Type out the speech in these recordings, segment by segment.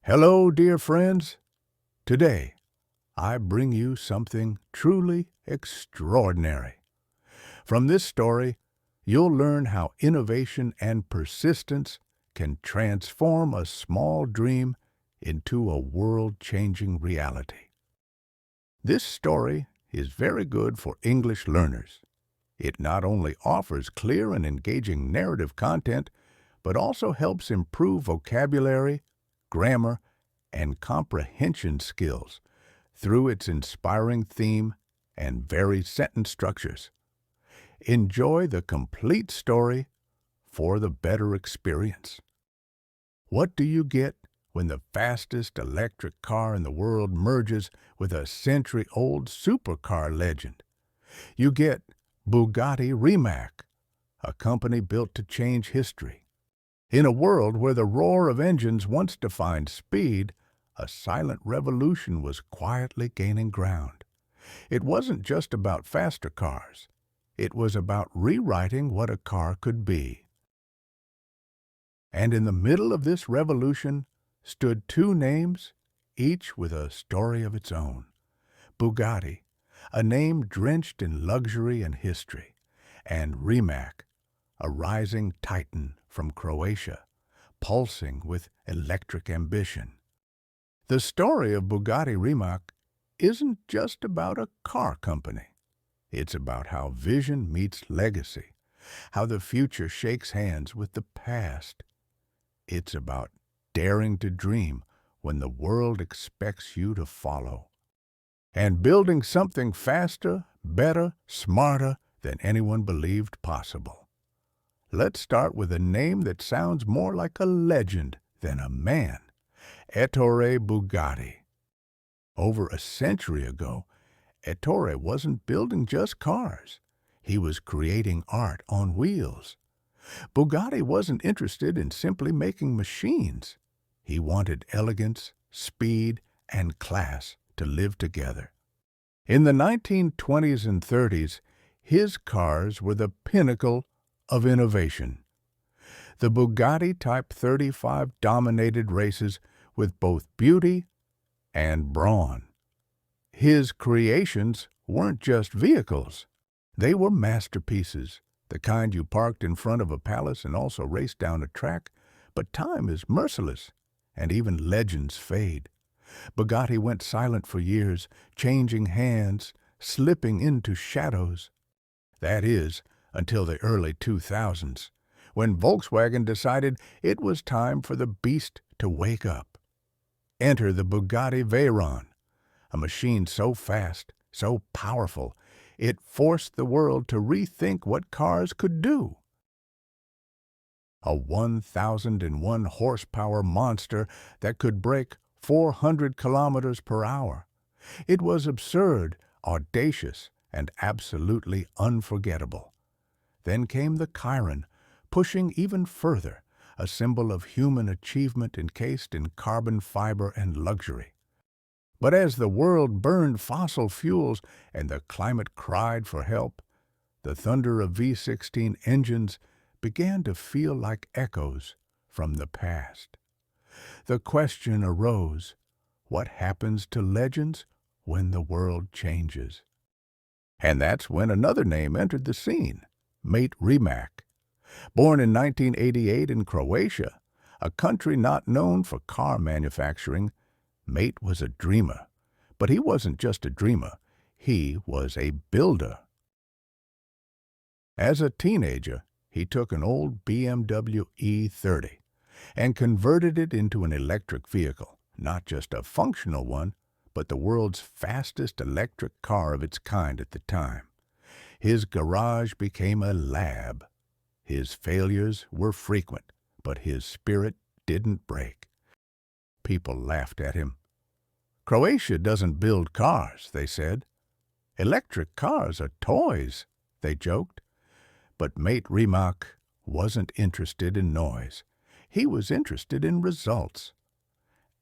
Hello, dear friends. Today, I bring you something truly extraordinary. From this story, you'll learn how innovation and persistence can transform a small dream into a world-changing reality. This story is very good for English learners. It not only offers clear and engaging narrative content, but also helps improve vocabulary, grammar, and comprehension skills through its inspiring theme and varied sentence structures. Enjoy the complete story for the better experience. What do you get when the fastest electric car in the world merges with a century-old supercar legend? You get Bugatti Rimac, a company built to change history. In a world where the roar of engines once defined speed, a silent revolution was quietly gaining ground. It wasn't just about faster cars. It was about rewriting what a car could be. And in the middle of this revolution stood two names, each with a story of its own. Bugatti, a name drenched in luxury and history, and Rimac, a rising titan from Croatia, pulsing with electric ambition. The story of Bugatti Rimac isn't just about a car company. It's about how vision meets legacy, how the future shakes hands with the past. It's about daring to dream when the world expects you to follow, and building something faster, better, smarter than anyone believed possible. Let's start with a name that sounds more like a legend than a man. Ettore Bugatti. Over a century ago, Ettore wasn't building just cars. He was creating art on wheels. Bugatti wasn't interested in simply making machines. He wanted elegance, speed, and class to live together. In the 1920s and 30s, his cars were the pinnacle of innovation. The Bugatti Type 35 dominated races with both beauty and brawn. His creations weren't just vehicles. They were masterpieces, the kind you parked in front of a palace and also raced down a track. But time is merciless, and even legends fade. Bugatti went silent for years, changing hands, slipping into shadows. That is, until the early 2000s, when Volkswagen decided it was time for the beast to wake up. Enter the Bugatti Veyron, a machine so fast, so powerful, it forced the world to rethink what cars could do. A 1,001 horsepower monster that could break 400 kilometers per hour. It was absurd, audacious, and absolutely unforgettable. Then came the Chiron, pushing even further, a symbol of human achievement encased in carbon fiber and luxury. But as the world burned fossil fuels and the climate cried for help, the thunder of V16 engines began to feel like echoes from the past. The question arose, what happens to legends when the world changes? And that's when another name entered the scene, Mate Rimac. Born in 1988 in Croatia, a country not known for car manufacturing, Mate was a dreamer. But he wasn't just a dreamer, he was a builder. As a teenager, he took an old BMW E30 and converted it into an electric vehicle, not just a functional one, but the world's fastest electric car of its kind at the time. His garage became a lab. His failures were frequent, but his spirit didn't break. People laughed at him. Croatia doesn't build cars, they said. Electric cars are toys, they joked. But Mate Rimac wasn't interested in noise. He was interested in results.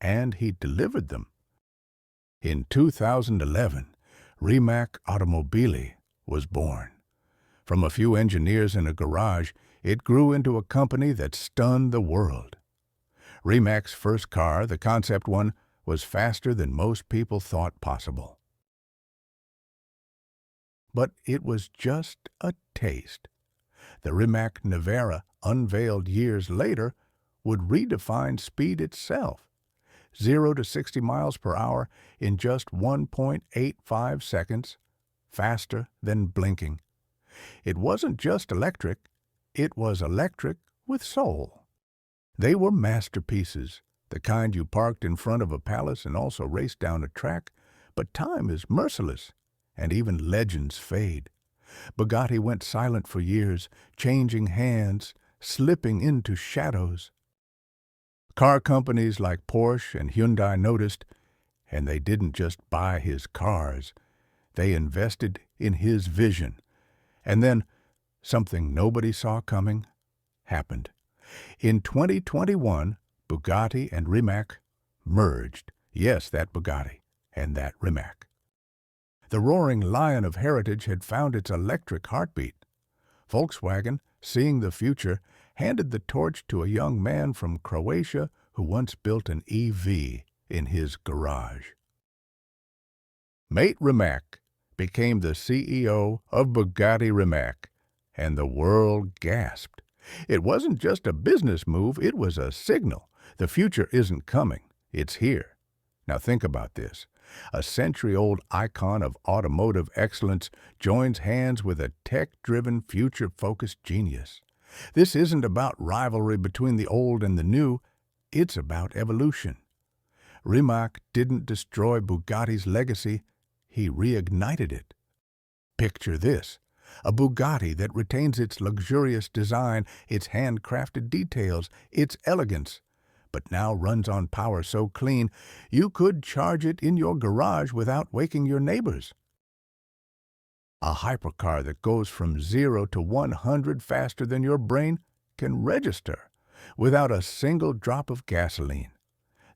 And he delivered them. In 2011, Rimac Automobili was born. From a few engineers in a garage, it grew into a company that stunned the world. Rimac's first car, the concept one, was faster than most people thought possible. But it was just a taste. The Rimac Nevera, unveiled years later, would redefine speed itself. 0 to 60 miles per hour in just 1.85 seconds, faster than blinking. It wasn't just electric, it was electric with soul. They were masterpieces, the kind you parked in front of a palace and also raced down a track, but time is merciless, and even legends fade. Bugatti went silent for years, changing hands, slipping into shadows. Car companies like Porsche and Hyundai noticed, and they didn't just buy his cars. They invested in his vision. And then, something nobody saw coming happened. In 2021, Bugatti and Rimac merged. Yes, that Bugatti and that Rimac. The roaring lion of heritage had found its electric heartbeat. Volkswagen, seeing the future, handed the torch to a young man from Croatia who once built an EV in his garage. Mate Rimac became the CEO of Bugatti Rimac, and the world gasped. It wasn't just a business move, it was a signal. The future isn't coming, it's here. Now think about this. A century-old icon of automotive excellence joins hands with a tech-driven, future-focused genius. This isn't about rivalry between the old and the new, it's about evolution. Rimac didn't destroy Bugatti's legacy, he reignited it. Picture this, a Bugatti that retains its luxurious design, its handcrafted details, its elegance, but now runs on power so clean you could charge it in your garage without waking your neighbors. A hypercar that goes from 0 to 100 faster than your brain can register without a single drop of gasoline.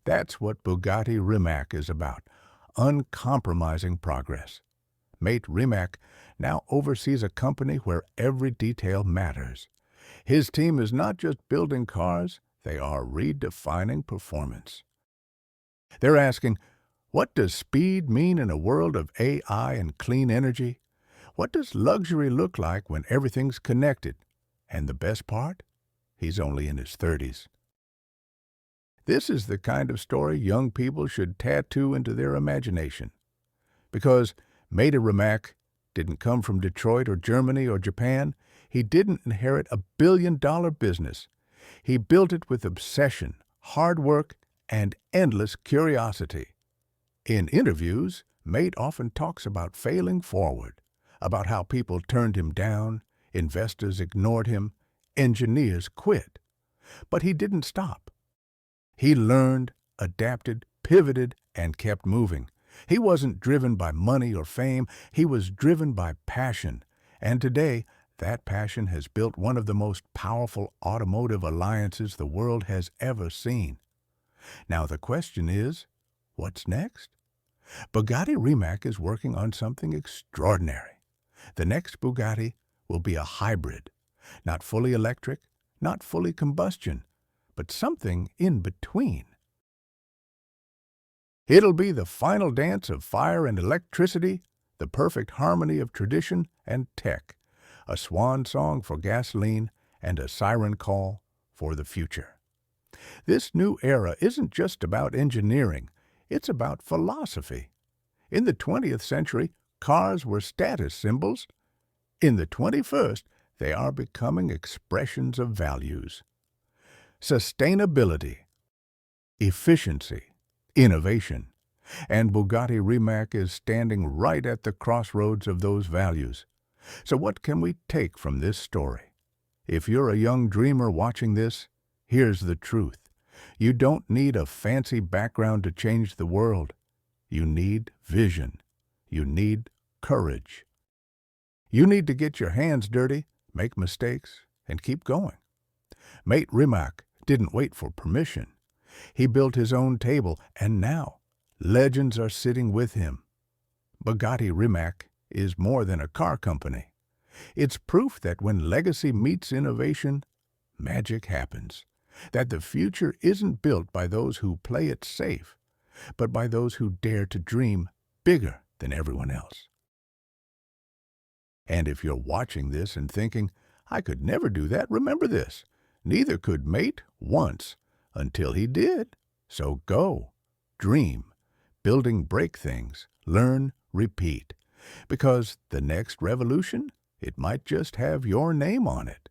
That's what Bugatti Rimac is about, uncompromising progress. Mate Rimac now oversees a company where every detail matters. His team is not just building cars, they are redefining performance. They're asking, what does speed mean in a world of AI and clean energy? What does luxury look like when everything's connected? And the best part? He's only in his 30s. This is the kind of story young people should tattoo into their imagination. Because Mate Rimac didn't come from Detroit or Germany or Japan. He didn't inherit a billion-dollar business. He built it with obsession, hard work, and endless curiosity. In interviews, Mate often talks about failing forward, about how people turned him down, investors ignored him, engineers quit. But he didn't stop. He learned, adapted, pivoted, and kept moving. He wasn't driven by money or fame, he was driven by passion. And today, that passion has built one of the most powerful automotive alliances the world has ever seen. Now the question is, what's next? Bugatti Rimac is working on something extraordinary. The next Bugatti will be a hybrid, not fully electric, not fully combustion, but something in between. It'll be the final dance of fire and electricity, the perfect harmony of tradition and tech, a swan song for gasoline and a siren call for the future. This new era isn't just about engineering, it's about philosophy. In the 20th century, cars were status symbols. In the 21st, they are becoming expressions of values. Sustainability, efficiency, innovation. And Bugatti Rimac is standing right at the crossroads of those values. So what can we take from this story? If you're a young dreamer watching this, here's the truth. You don't need a fancy background to change the world. You need vision. You need courage. You need to get your hands dirty, make mistakes, and keep going. Mate Rimac didn't wait for permission. He built his own table, and now legends are sitting with him. Bugatti Rimac is more than a car company. It's proof that when legacy meets innovation, magic happens. that the future isn't built by those who play it safe, but by those who dare to dream bigger than everyone else. And if you're watching this and thinking, I could never do that, remember this. Neither could Mate once until he did. So go, dream, building break things, learn, repeat. Because the next revolution, it might just have your name on it.